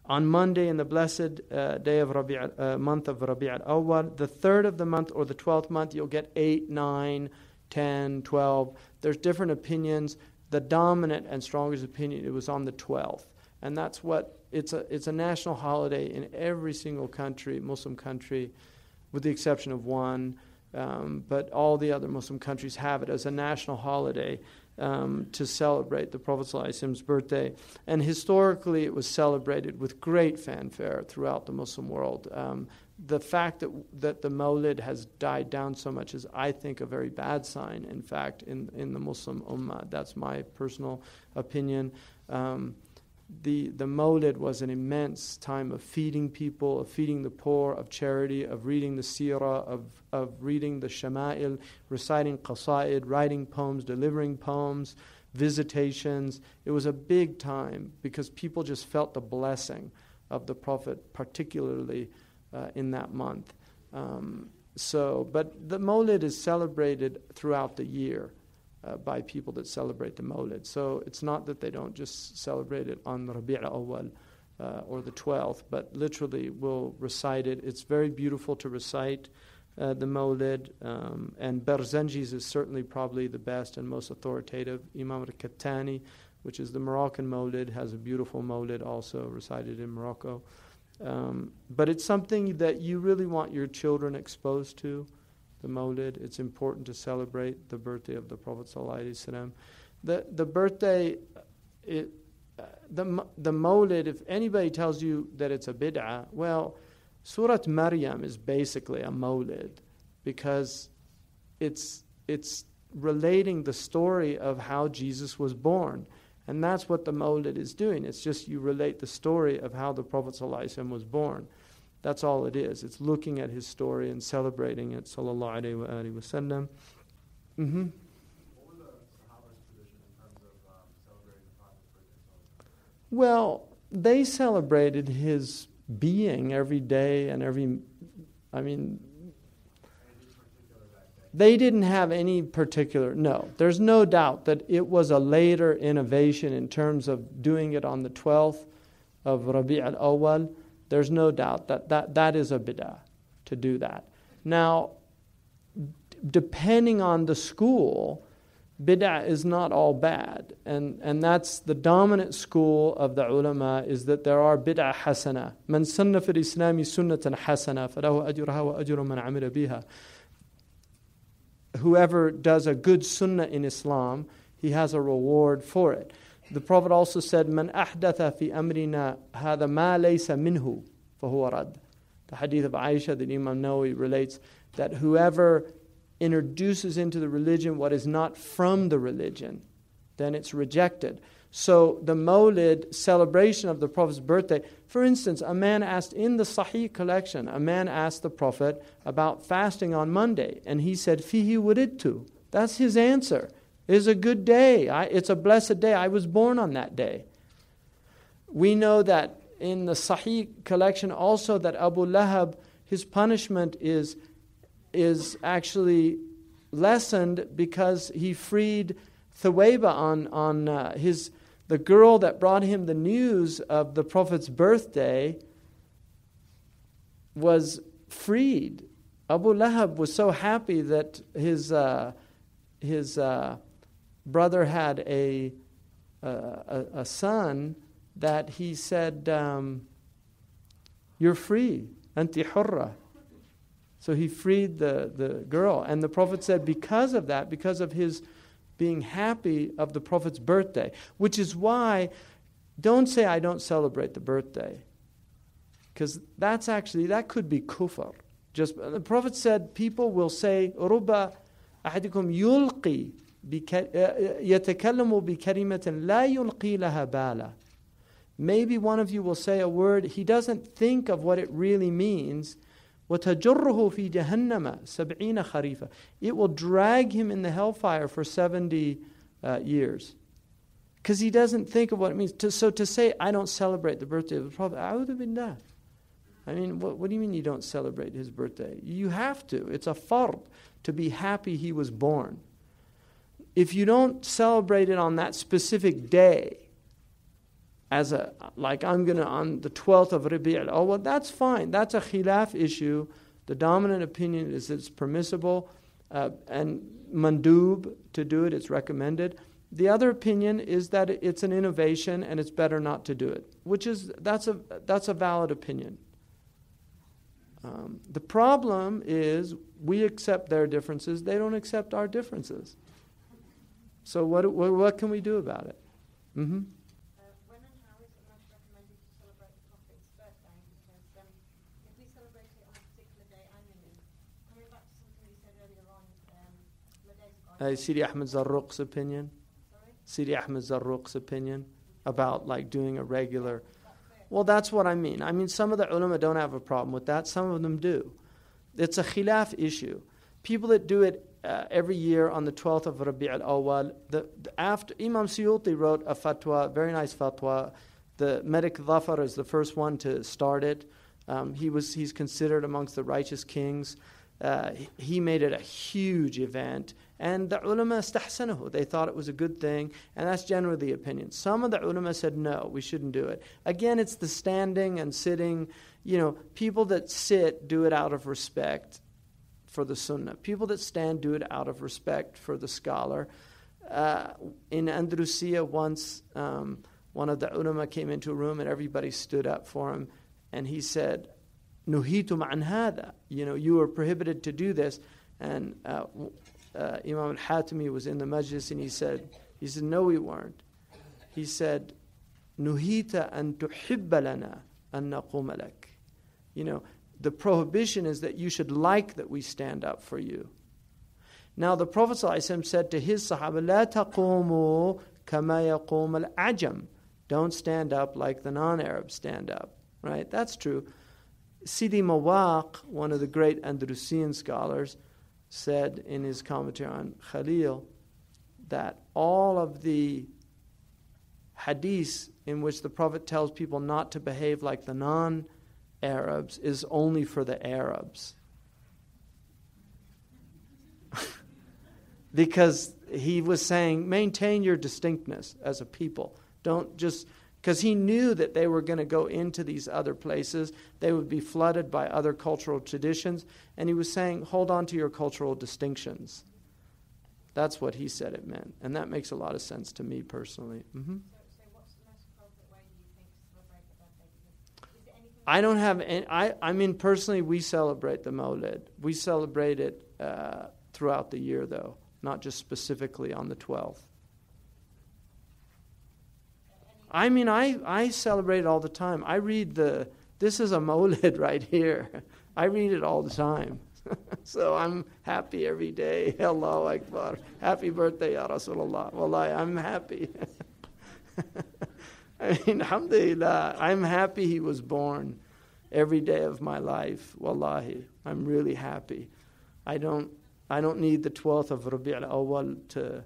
on Monday in the blessed day of month of Rabi' al-Awwal, the 3rd of the month or the 12th month, you'll get 8, 9, 10, 12. There's different opinions. The dominant and strongest opinion, it was on the 12th. And that's what, it's a national holiday in every single country, Muslim country, with the exception of one. But all the other Muslim countries have it as a national holiday to celebrate the Prophet ﷺ's birthday. And historically, it was celebrated with great fanfare throughout the Muslim world. The fact that the Mawlid has died down so much is, I think, a very bad sign, in fact, in the Muslim Ummah. That's my personal opinion. The Mawlid was an immense time of feeding people, of feeding the poor, of charity, of reading the seerah, of reading the shama'il, reciting qasaid, writing poems, delivering poems, visitations. It was a big time because people just felt the blessing of the Prophet, particularly in that month. But the Mawlid is celebrated throughout the year by people that celebrate the Mawlid. So it's not that they don't just celebrate it on Rabi' al-Awwal or the 12th, but literally will recite it. It's very beautiful to recite the Mawlid, and Barzanji's is certainly probably the best and most authoritative. Imam al-Qahtani, which is the Moroccan Mawlid, has a beautiful Mawlid also recited in Morocco. But it's something that you really want your children exposed to, the Mawlid. It's important to celebrate the birthday of the Prophet ﷺ. The birthday, the Mawlid, if anybody tells you that it's a bid'ah, well, Surah Maryam is basically a Mawlid because it's relating the story of how Jesus was born. And that's what the Mawlid is doing. It's just you relate the story of how the Prophet ﷺ was born. That's all it is. It's looking at his story and celebrating it, sallallahu alayhi wa sallam. Mm-hmm. What was the Sahaba's tradition in terms of celebrating the Prophet's birthday? Well, they celebrated his being every day and they didn't have any particular, no. There's no doubt that it was a later innovation in terms of doing it on the 12th of Rabi' al-Awwal. There's no doubt that is a bid'ah to do that. Now, depending on the school, bid'ah is not all bad. And that's the dominant school of the ulama, is that there are bid'ah hasana. Man sunna fil islami sunnatan hasana falahu ajruha wa ajru man amila biha. Whoever does a good sunnah in Islam, he has a reward for it. The Prophet also said, "Man ahdatha fi amrina hadha ma laysa minhu, fahuwa rad." The hadith of Aisha that Imam Nawawi relates, that whoever introduces into the religion what is not from the religion, then it's rejected. So the Mawlid celebration of the Prophet's birthday, for instance, a man asked in the Sahih collection, a man asked the Prophet about fasting on Monday, and he said, "Fihi wuridtu." That's his answer. It's a good day. It's a blessed day. I was born on that day. We know that in the Sahih collection also that Abu Lahab, his punishment is actually lessened because he freed Thuwayba on the girl that brought him the news of the Prophet's birthday was freed. Abu Lahab was so happy that his brother had a son that he said, "You're free, anti hurra." So he freed the girl. And the Prophet said because of that, because of his being happy of the Prophet's birthday, which is why don't say I don't celebrate the birthday, because that could be kufr. Just the Prophet said people will say ruba ahadikum yulqi yatakallamu bi kalimatin la yulqi laha bala. Maybe one of you will say a word, he doesn't think of what it really means. وَتَجُرُّهُ فِي جَهَنَّمَ 70 خَرِيفًا. It will drag him in the hellfire for 70 years. Because he doesn't think of what it means. So to say, I don't celebrate the birthday of the Prophet, a'udhu billah. I mean, what do you mean you don't celebrate his birthday? You have to. It's a fard to be happy he was born. If you don't celebrate it on that specific day, like I'm going to on the 12th of Rabi' al-Awwal, that's fine. That's a khilaf issue. The dominant opinion is it's permissible and mandub to do it, it's recommended. The other opinion is that it's an innovation and it's better not to do it, that's a valid opinion. The problem is we accept their differences, they don't accept our differences. So what can we do about it? Mm-hmm. When and how is it most recommended to celebrate the Prophet's birthday? Because if we celebrate it on a particular day annually, coming back to something you said earlier on, the days ago. Sidi Ahmed Zarruq's opinion. Sorry? Sidi Ahmed Zarruq's opinion about like doing a regular. Well, that's what I mean. I mean, some of the ulama don't have a problem with that. Some of them do. It's a khilaf issue. People that do it every year on the 12th of Rabi' al-Awwal, after Imam Suyuti wrote a fatwa, very nice fatwa. The Malik Dhafar is the first one to start it. He's considered amongst the righteous kings. He made it a huge event, and the ulama istahsanahu. They thought it was a good thing, and that's generally the opinion. Some of the ulama said, no, we shouldn't do it. Again, it's the standing and sitting. People that sit do it out of respect for the sunnah. People that stand do it out of respect for the scholar. In Andalusia once, one of the ulama came into a room and everybody stood up for him, and he said, Nuhitum an hada. You were prohibited to do this. And Imam al-Haytamī was in the majlis, and he said, no, we weren't. He said, Nuhita an tuhibba lana an naquma lak. The prohibition is that you should like that we stand up for you. Now the Prophet ﷺ said to his Sahaba, لا تقوموا كما يقوم العجم. Don't stand up like the non-Arabs stand up. Right? That's true. Sidi Mawaq, one of the great Andalusian scholars, said in his commentary on Khalil that all of the hadiths in which the Prophet tells people not to behave like the non-Arabs is only for the Arabs. Because he was saying, maintain your distinctness as a people. Don't just... Because he knew that they were going to go into these other places. They would be flooded by other cultural traditions. And he was saying, hold on to your cultural distinctions. That's what he said it meant. And that makes a lot of sense to me personally. Mm-hmm. So what's the most appropriate way, do you think, to celebrate the birthday? Is there anything... I don't have any... I mean, personally, we celebrate the Mawlid. We celebrate it throughout the year, though. Not just specifically on the 12th. I mean, I celebrate it all the time. I read this is a Mawlid right here. I read it all the time. So I'm happy every day. Allahu Akbar. Happy birthday, Ya Rasulullah. Wallahi, I'm happy. I mean, alhamdulillah, I'm happy he was born every day of my life. Wallahi, I'm really happy. I don't need the 12th of Rabi' al-Awwal to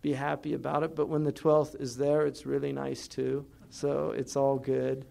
be happy about it, but when the 12th is there, it's really nice too. So it's all good.